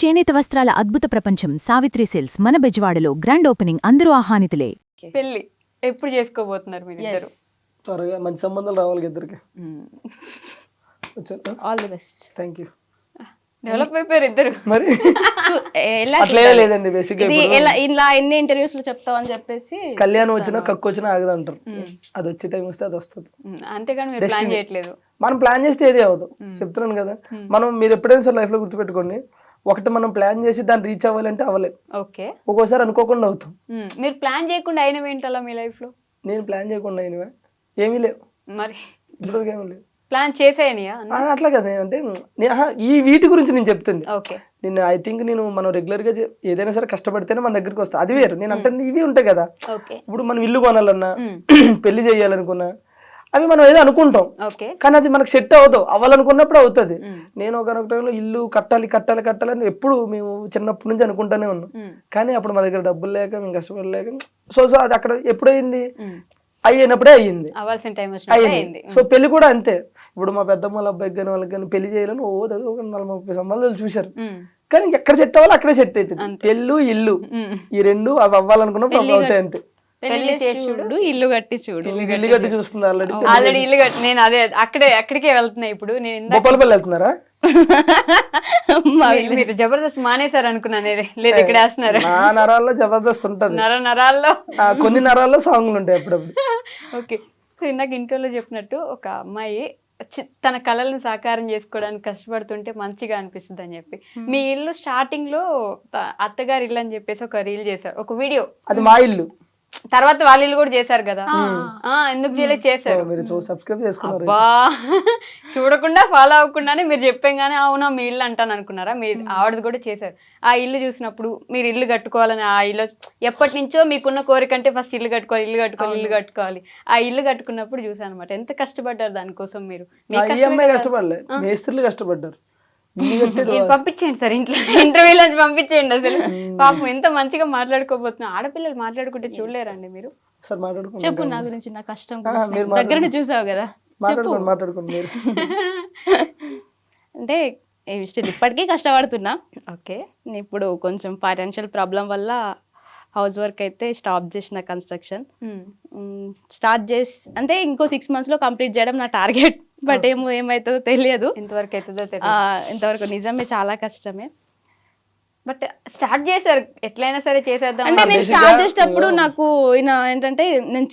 చేనేత వస్త్రాల అద్భుత ప్రపంచం సావిత్రి సిల్క్స్ మన బెజవాడలో గ్రాండ్ ఓపెనింగ్ అందరూ ఆహ్వానితులే. పెళ్లి ఎప్పుడు చేసుకోబోతున్నారు మీరు ఇద్దరు? త్వరగా మంచి సంబంధాలు రావాలి ఇద్దరికి. All the best. Thank you. Develop అయిపోయారు ఇద్దరు. మరి అట్లే లేదండి, బేసిక్ ఇలా ఎన్ని ఇంటర్వ్యూస్ లో చెప్తావని చెప్పేసి కళ్యాణం వచ్చినా కక్కు వచ్చినా ఆగదంటారు. అది వచ్చే టైం వస్తే అది వస్తుంది. అంతేగాని మీరు ప్లాన్ చేయట్లేదు. మనం ప్లాన్ చేస్తే ఏది అవ్వదు, చెప్తున్నాను కదా. మనం మీరు ఎప్పుడైనా సరే లైఫ్ లో గుర్తుపెట్టుకోండి, ఒకటి మనం ప్లాన్ చేసి దాన్ని రీచ్ అవ్వాలంటే అవ్వలేదు. ఓకే, ఒక్కోసారి అనుకోకుండా అవుతాం. మీరు ప్లాన్ చేయకుండా అయినవి ఏంటలా మీ లైఫ్ లో? నేను ప్లాన్ చేయకుండా అయినవా ఏమీ లేవు, మరి ఇప్పుడు ఏమీ లేవు. ప్లాన్ చేసేయనియా? అట్లా కదా, అంటే ఈ వీటి గురించి నేను చెప్తుంది. ఓకే, నేను ఐ థింక్ మనం రెగ్యులర్ గా ఏదైనా సరే కష్టపడితేనే మన దగ్గరికి వస్తా, అది వేరు. నేను అంటే ఇవి ఉంటాయి కదా, ఇప్పుడు మనం ఇల్లు కొనాలన్నా పెళ్లి చేయాలనుకున్నా అవి మనం ఏదో అనుకుంటాం, కానీ అది మనకు సెట్ అవ్వాలనుకున్నప్పుడు అవుతుంది. నేను ఒక టైంలో ఇల్లు కట్టాలి కట్టాలి కట్టాలని ఎప్పుడు మేము చిన్నప్పటి నుంచి అనుకుంటానే ఉన్నాం, కానీ అప్పుడు మా దగ్గర డబ్బులు లేక మేము కష్టపడలేక సో అది అక్కడ ఎప్పుడైంది అయ్యినప్పుడే అయ్యింది. సో పెళ్లి కూడా అంతే. ఇప్పుడు మా పెద్దమ్మ అబ్బాయికి కానీ వాళ్ళకి కానీ పెళ్లి చేయాలని ఒక 40-30 సంబంధాలు చూశారు, కానీ ఎక్కడ సెట్ అవ్వాలి అక్కడే సెట్ అవుతుంది. పెళ్ళు ఇల్లు ఈ రెండు అవి అవ్వాలనుకున్నప్పుడు అవి అవుతాయి అంతే. ఇల్లు కట్టి చూడు, ఇల్లు కట్టి చూస్తుంది ఆల్రెడీ ఇల్లు కట్టి. నేను అదే అక్కడికే వెళ్తున్నా ఇప్పుడు. నేను బొప్పలపల్లి వెళ్తున్నారా? మీరు జబర్దస్త్ మానేశారు అనుకున్నాను, లేదు ఇక్కడ వేస్తున్నారు. నా నరాల్లో జబర్దస్త్ ఉంటది, నరాల్లో కొన్ని నరాల్లో సాంగ్లు ఉంటాయి అప్పుడప్పుడు. ఓకే, సో ఇందాక ఇంట్లో చెప్పినట్టు ఒక అమ్మాయి తన కళలను సాకారం చేసుకోవడానికి కష్టపడుతుంటే మంచిగా అనిపిస్తుంది అని చెప్పి, మీ ఇల్లు స్టార్టింగ్ లో అత్తగారి ఇల్లు అని చెప్పేసి ఒక రీల్ చేశారు, ఒక వీడియో. అది మా ఇల్లు. తర్వాత వాళ్ళ ఇల్లు కూడా చేశారు కదా, ఎందుకు చేశారు? బా చూడకుండా ఫాలో అవ్వకుండానే మీరు చెప్పంగానే అవునా మీ ఇల్లు అంటాను అనుకున్నారా? మీరు ఆవిడది కూడా చేశారు. ఆ ఇల్లు చూసినప్పుడు మీరు ఇల్లు కట్టుకోవాలని, ఆ ఇల్లు ఎప్పటి నుంచో మీకున్న కోరిక అంటే ఫస్ట్ ఇల్లు కట్టుకోవాలి ఇల్లు కట్టుకోవాలి ఇల్లు కట్టుకోవాలి. ఆ ఇల్లు కట్టుకున్నప్పుడు చూసాను అనమాట, ఎంత కష్టపడ్డారు దానికోసం. మీరు కష్టపడ్డారు. పంపించేయండి సార్, ఇంట్లో ఇంటర్వ్యూలో పంపించేయండి. అసలు పాపం ఎంత మంచిగా మాట్లాడుకోబోతున్నా. ఆడపిల్లలు మాట్లాడుకుంటే చూడలేరండి మీరు? చెప్పు నా గురించి, నా కష్టం దగ్గర చూసావు కదా. అంటే ఇప్పటికీ కష్టపడుతున్నా. ఓకే, ఇప్పుడు కొంచెం ఫైనాన్షియల్ ప్రాబ్లం వల్ల హౌస్ వర్క్ అయితే స్టాప్ చేసిన, కన్స్ట్రక్షన్ స్టార్ట్ చేసి అంటే ఇంకో 6 months లో కంప్లీట్ చేయడం నా టార్గెట్. బట్ ఏమవుతుందో తెలియదు, ఇంతవరకు నిజమే చాలా కష్టమే. బట్ స్టార్ట్ చేశారు, ఎట్లయినా సరే చేసేద్దాం అంటే. నేను స్టార్ట్ చేసేటప్పుడు నాకు ఏంటంటే నేను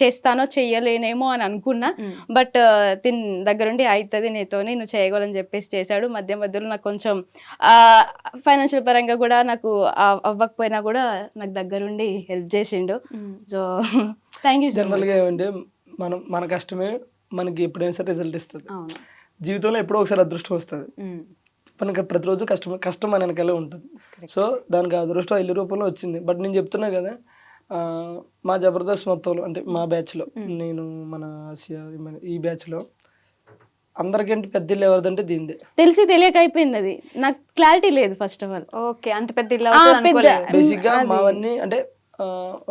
చేస్తానో చెయ్యలేనేమో అని అనుకున్నా. బట్ తిన్ దగ్గరుండి అవుతుంది నీతోని, నువ్వు చేయగలని చెప్పేసి చేశాడు. మధ్యలో నాకు కొంచెం ఫైనాన్షియల్ పరంగా కూడా నాకు అవ్వకపోయినా కూడా నాకు దగ్గరుండి హెల్ప్ చేసిండు. So thank you. జనరల్గా ఏమంటే మన కష్టమే మనకి ఎప్పుడైనా సరే రిజల్ట్ ఇస్తుంది. జీవితంలో ఎప్పుడో ఒకసారి అదృష్టం వస్తుంది, మనకి ప్రతిరోజు కష్టం మన వెనకాలే ఉంటుంది. సో దానికి అదృష్టం ఇల్లు రూపంలో వచ్చింది. బట్ నేను చెప్తున్నా కదా, మా జబర్దస్త్ మొత్తంలో అంటే మా బ్యాచ్లో, నేను మన ఈ బ్యాచ్లో అందరికంటే పెద్ద ఇల్లు ఎవరిదంటే దీనిదే. తెలిసి తెలియక అయిపోయింది, అది నాకు క్లారిటీ లేదు ఫస్ట్ ఆఫ్ ఆల్. ఓకే, అంత పెద్ద ఇల్లు బేసిక్ గా మావన్నీ అంటే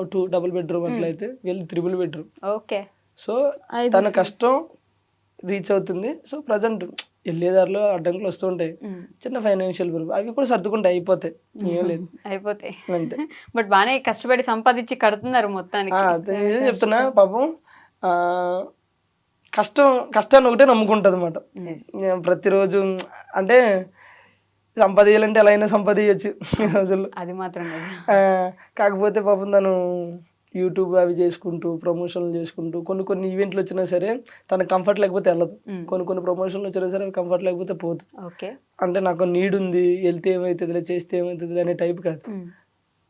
2 double bedroom అట్లయితే వీళ్ళు 3 bedroom. ఓకే, సో తన కష్టం రీచ్ అవుతుంది. సో ప్రజెంట్ వెళ్ళేదారిలో అడ్డంకులు వస్తుంటాయి, చిన్న ఫైనాన్షియల్ ప్రాబ్లం, అవి కూడా సర్దుకుంటే అయిపోతాయి. ఏం లేదు, అయిపోతాయి అంతే. బట్ బాగానే కష్టపడి సంపాదించి కడుతున్నారు మొత్తానికి. నిజం చెప్తున్నా, పాపం కష్టాన్ని ఒకటే నమ్ముకుంటుంది అనమాట ప్రతిరోజు. అంటే సంపాదించాలంటే ఎలా అయినా సంపాదించచ్చు ఈ రోజుల్లో, అది మాత్రం. కాకపోతే పాపం తను యూట్యూబ్ అవి చేసుకుంటూ ప్రమోషన్లు చేసుకుంటూ కొన్ని ఈవెంట్లు వచ్చినా సరే తనకు కంఫర్ట్ లేకపోతే వెళ్ళదు, కొన్ని ప్రమోషన్లు వచ్చినా సరే అవి కంఫర్ట్ లేకపోతే పోదు. అంటే నాకు నీడ్ ఉంది, వెళ్తే ఏమవుతుంది చేస్తే ఏమవుతుంది అనే టైప్ కాదు.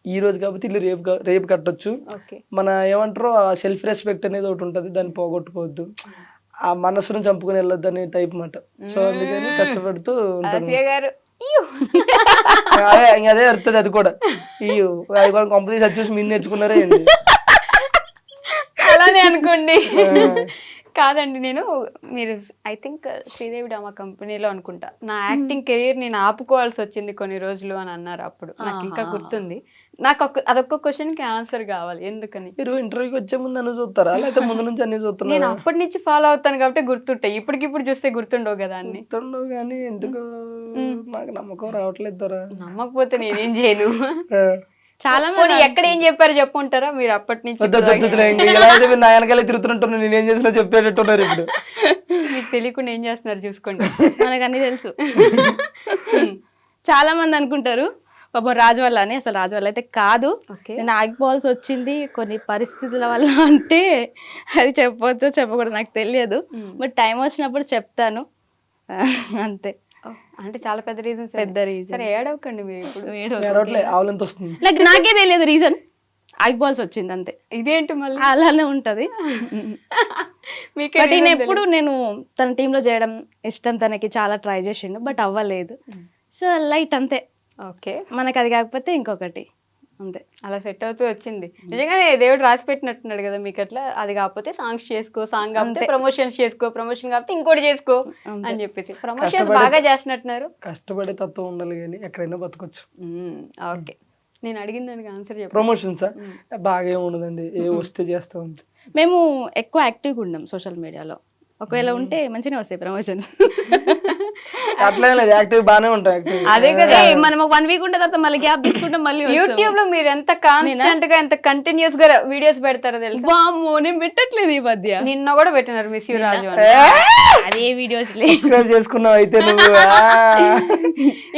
ఈ రోజు కాబట్టి ఇల్లు రేపు కట్టొచ్చు. మన ఏమంటారో ఆ సెల్ఫ్ రెస్పెక్ట్ అనేది ఒకటి ఉంటుంది, దాన్ని పోగొట్టుకోవద్దు, ఆ మనసును చంపుకొని వెళ్ళొద్దు అనే టైప్ మాట. సో అందుకని కష్టపడుతూ ఉంటాను. అదే వస్తుంది, అది కూడా కంపెనీ చూసి మీరు నేర్చుకున్నారే ఏంటి అలానే అనుకోండి. కాదండి, నేను మీరు ఐ థింక్ శ్రీదేవి డ్రామా కంపెనీలో అనుకుంటా నా యాక్టింగ్ కెరీర్ నేను ఆపుకోవాల్సి వచ్చింది కొన్ని రోజులు అని అన్నారు. అప్పుడు నాకు ఇంకా గుర్తుంది. నాకు అదొక్క క్వశ్చన్ కి ఆన్సర్ కావాలి, ఎందుకని? మీరు ఇంటర్వ్యూకి వచ్చే ముందు అన్ని చూస్తారా లేకపోతే ముందు నుంచి అన్ని చూస్తున్నా? నేను అప్పటి నుంచి ఫాలో అవుతాను కాబట్టి గుర్తుంటాయి, ఇప్పటికిప్పుడు చూస్తే గుర్తుండవు కదా అన్ని. గుర్తుండవు కానీ ఎందుకు నాకు నమ్మకం రావట్లేదు దొరా. నమ్మకపోతే నేనేం చేయను. చాలా పోనీ ఎక్కడ ఏం చెప్పారు చెప్పుంటారా మీరు అప్పటి నుంచి? ఎలా అయితే మీరు నా వెనకాలే తిరుగుతున్నట్టున్నారు, నేను ఏం చేసినా చెప్పేటట్టున్నారు. ఇప్పుడు మీకు తెలియకుండా ఏం చేస్తున్నారు చూసుకోండి. మనకు అన్ని తెలుసు. చాలా మంది అనుకుంటారు పాపం రాజు వల్ల అని. అసలు రాజు వల్ల అయితే కాదు, నేను ఆగిపోవాల్సి వచ్చింది కొన్ని పరిస్థితుల వల్ల. అంటే అది చెప్పొచ్చో చెప్పకూడదు నాకు తెలియదు, బట్ టైం వచ్చినప్పుడు చెప్తాను అంతే. అంటే చాలా పెద్ద రీజన్. సరే ఏడవకండి మీరు ఇప్పుడు. నాకే తెలియదు రీజన్, ఆగిపోవాల్సి వచ్చింది అంతే. ఇదేంటి మళ్ళీ అలానే ఉంటది. బట్ ఎప్పుడు నేను తన టీంలో చేయడం ఇష్టం, తనకి చాలా ట్రై చేసిండు బట్ అవ్వలేదు. సో లైట్ అంతే. ఓకే, మనకి అది కాకపోతే ఇంకొకటి అంతే, అలా సెట్ అవుతూ వచ్చింది. నిజంగానే దేవుడు రాసి పెట్టినట్టున్నాడు కదా మీకు. అట్లా అది కాకపోతే సాంగ్స్ చేసుకో, సాంగ్ కాకపోతే ప్రమోషన్స్ చేసుకో, ప్రమోషన్ కాకపోతే ఇంకోటి చేసుకో అని చెప్పేసి ప్రమోషన్స్ బాగా చేస్తున్నట్టున్నారు. కష్టపడే తత్వం ఉండాలి కానీ ఎక్కడైనా బతకొచ్చు. ఓకే, నేను అడిగిన దానికి ఆన్సర్ చెప్పు. ప్రమోషన్స్ బాగా ఏమి ఉండదండి, ఏ వస్తే చేస్తాం. మేము ఎక్కువ యాక్టివ్గా ఉన్నాం సోషల్ మీడియాలో. ఒకవేళ ఉంటే మంచిగా వస్తాయి ప్రమోషన్స్. అట్లా లేదు, యాక్టివ్ బాగానే ఉంటాం. అదే కదా, మనం 1 వీక్ ఉంటే తర్వాత మళ్ళీ గ్యాప్ తీసుకుంటాం. మళ్ళీ యూట్యూబ్ లో మీరు ఎంత కాన్స్టెంట్ గా ఎంత కంటిన్యూస్ గా వీడియోస్ పెడతారో తెలుసా? వామ్మో, నేను పెట్టట్లేదు ఈ మధ్య. నిన్న కూడా పెట్టినారు మిస్ యూ రాజు. అదే వీడియోస్ చేసుకున్నావు అయితే నువ్వు.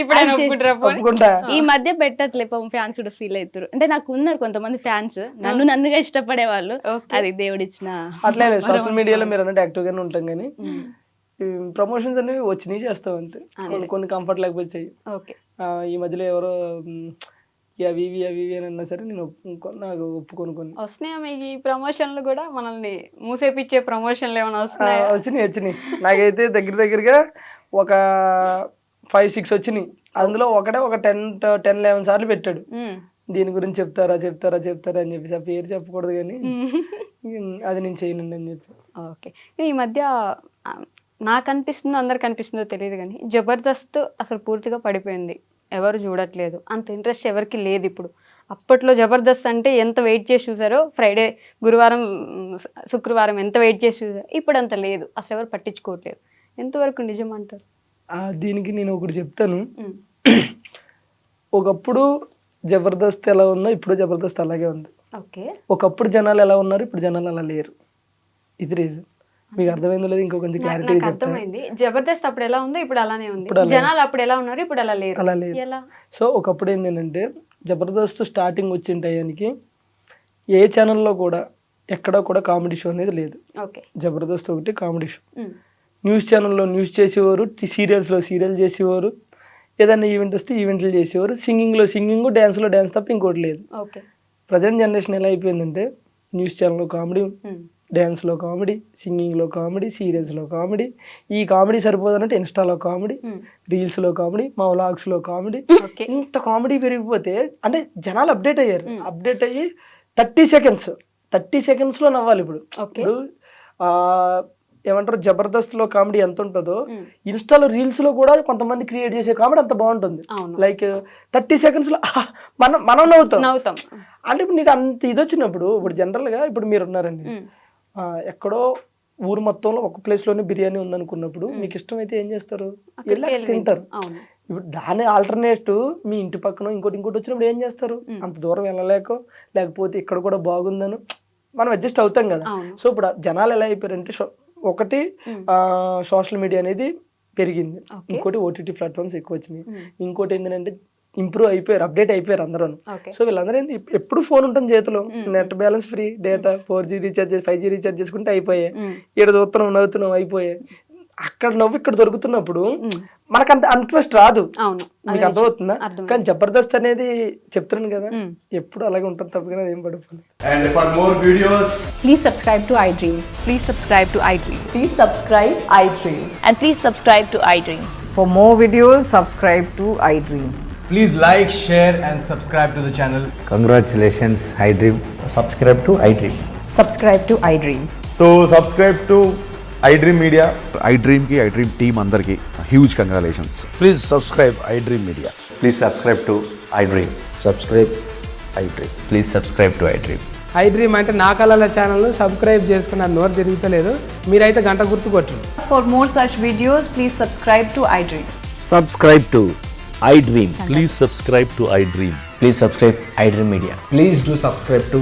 ఇప్పుడు ఈ మధ్య పెట్టట్లే, ఫ్యాన్స్ కూడా ఫీల్ అవుతారు. అంటే నాకు ఉన్నారు కొంతమంది ఫ్యాన్స్, నన్నుగా ఇష్టపడే వాళ్ళు. అది దేవుడిచ్చిన. అట్లే సోషల్ మీడియాలో మీరు అన్నట్టు యాక్టివ్ గానే ఉంటాం కానీ ప్రమోషన్స్ అనేవి వచ్చినాయి చేస్తాం అంతే. కొన్ని కంఫర్ట్ లేకపోతే చెయ్యి. ఈ మధ్యలో ఎవరో అవి ఇవి అని అన్నా సరే నేను నాకు ఒప్పుకొని కొన్ని వస్తున్నాయా మీకు ఈ ప్రమోషన్లు కూడా? మనల్ని మూసేపిచ్చే ప్రమోషన్లు ఏమైనా వచ్చినాయి. నాకైతే దగ్గరగా ఒక 5-6 వచ్చినాయి. అందులో ఒక 10-11 సార్లు పెట్టాడు, దీని గురించి చెప్తారా అని చెప్పేసి. ఆ పేరు చెప్పకూడదు కానీ అది నేను చేయనండి అని చెప్పి. ఓకే, ఈ మధ్య నాకు అనిపిస్తుందో అందరికి అనిపిస్తుందో తెలియదు కానీ జబర్దస్త్ అసలు పూర్తిగా పడిపోయింది, ఎవరు చూడట్లేదు, అంత ఇంట్రెస్ట్ ఎవరికి లేదు ఇప్పుడు. అప్పట్లో జబర్దస్త్ అంటే ఎంత వెయిట్ చేసి చూసారో, ఫ్రైడే, గురువారం, శుక్రవారం ఎంత వెయిట్ చేసి చూసారో, ఇప్పుడు అంత లేదు, అసలు ఎవరు పట్టించుకోవట్లేదు. ఎంతవరకు నిజం అంటారు? దీనికి నేను ఒకటి చెప్తాను. ఒకప్పుడు జబర్దస్త్ ఎలా ఉందో ఇప్పుడు జబర్దస్త్ అలాగే ఉంది. ఓకే, ఒకప్పుడు జనాలు ఎలా ఉన్నారు, ఇప్పుడు జనాలు అలా లేరు. ఇది రీజన్. మీకు అర్థమైందో లేదు, ఇంకో కొంచెం క్లారిటీ. అర్థమైంది. జబర్దస్త్ అప్పుడు ఎలా ఉందో ఇప్పుడు అలానే ఉంది. జనాలు అప్పుడు ఎలా ఉన్నారు, ఇప్పుడు అలా లేరు. సో ఒకప్పుడు ఏంటంటే జబర్దస్త్ స్టార్టింగ్ వచ్చిన టయానికి ఏ ఛానల్లో కూడా ఎక్కడా కూడా కామెడీ షో అనేది లేదు. జబర్దస్త్ ఒకటి కామెడీ షో. న్యూస్ ఛానల్లో న్యూస్ చేసేవారు, సీరియల్స్లో సీరియల్ చేసేవారు, ఏదైనా ఈవెంట్ వస్తే ఈవెంట్లు చేసేవారు, సింగింగ్లో సింగింగ్, డ్యాన్స్లో డ్యాన్స్ తప్ప ఇంకోటి లేదు. ప్రజెంట్ జనరేషన్ ఎలా అయిపోయిందంటే న్యూస్ ఛానల్లో కామెడీ, డ్యాన్స్లో కామెడీ, సింగింగ్లో కామెడీ, సీరియల్స్లో కామెడీ. ఈ కామెడీ సరిపోదన్నట్టు ఇన్స్టాలో కామెడీ, రీల్స్లో కామెడీ, మా వ్లాగ్స్లో కామెడీ. ఇంత కామెడీ పెరిగిపోతే అంటే జనాలు అప్డేట్ అయ్యారు. అప్డేట్ అయ్యి 30 సెకండ్స్లో నవ్వాలి. ఇప్పుడు ఏమంటారు, జబర్దస్త్లో కామెడీ ఎంత ఉంటుందో ఇన్స్టాలో రీల్స్లో కూడా కొంతమంది క్రియేట్ చేసే కామెడీ అంత బాగుంటుంది. లైక్ 30 సెకండ్స్లో మనం నవ్వుతాం. అంటే ఇప్పుడు నీకు అంత ఇది వచ్చినప్పుడు, ఇప్పుడు జనరల్గా ఇప్పుడు మీరు ఉన్నారండి, ఎక్కడో ఊరు మొత్తంలో ఒక ప్లేస్లోనే బిర్యానీ ఉందనుకున్నప్పుడు మీకు ఇష్టమైతే ఏం చేస్తారు, తింటారు. ఇప్పుడు దాని ఆల్టర్నేటివ్ మీ ఇంటి పక్కన ఇంకోటి వచ్చినప్పుడు ఏం చేస్తారు, అంత దూరం లేకపోతే ఇక్కడ కూడా బాగుందని మనం అడ్జస్ట్ అవుతాం కదా. సో ఇప్పుడు జనాలు ఎలా అయిపోయారంటే, ఒకటి సోషల్ మీడియా అనేది పెరిగింది, ఇంకోటి ఓటీటీ ప్లాట్ఫామ్స్ ఎక్కువ వచ్చినాయి, ఇంకోటి ఏంటంటే ఇంప్రూవ్ అయిపోయారు, అప్డేట్ అయిపోయారు అందరూ. సో వీళ్ళందరూ ఎప్పుడు ఫోన్ ఉంటుంది చేతిలో, net balance free, data 4G recharge 5G recharge చేసుకుంటే అయిపోయాయి. ఇక్కడ చూస్తున్నాం, నవ్వుతున్నాం, అయిపోయాయి. అక్కడ నవ్వు ఇక్కడ దొరుకుతున్నప్పుడు మనకు అంత ఇంట్రెస్ట్ రాదు. మీకు అర్థమవుతుందా? కానీ జబర్దస్త్ అనేది చెప్తున్నాను కదా, ఎప్పుడు అలాగే ఉంటుంది తప్ప ఏం పడిపోయింది. And for more videos, please subscribe to iDream. Please subscribe to iDream. Please subscribe iDream. And please subscribe to iDream. For more videos, subscribe to iDream. please like, share and subscribe to the channel. Congratulations, iDream. Subscribe to iDream. Subscribe to iDream. So subscribe to iDream Media. iDream team అందరికి huge congratulations. Please subscribe iDream Media. Please subscribe to iDream. Subscribe iDream. Please subscribe to iDream. iDream అంటే నా కళల ఛానల్ను subscribe చేసుకున్న నోరు తిరుగుతలేదు, మీరైతే గంట గుర్తు కొట్టండి. For more such videos, please subscribe to iDream. Subscribe to iDream. Please subscribe to iDream. Please subscribe iDream Media. Please do subscribe to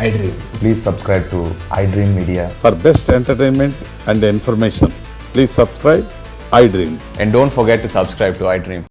iDream. Please subscribe to iDream Media. For best entertainment and information, please subscribe iDream. And don't forget to subscribe to iDream.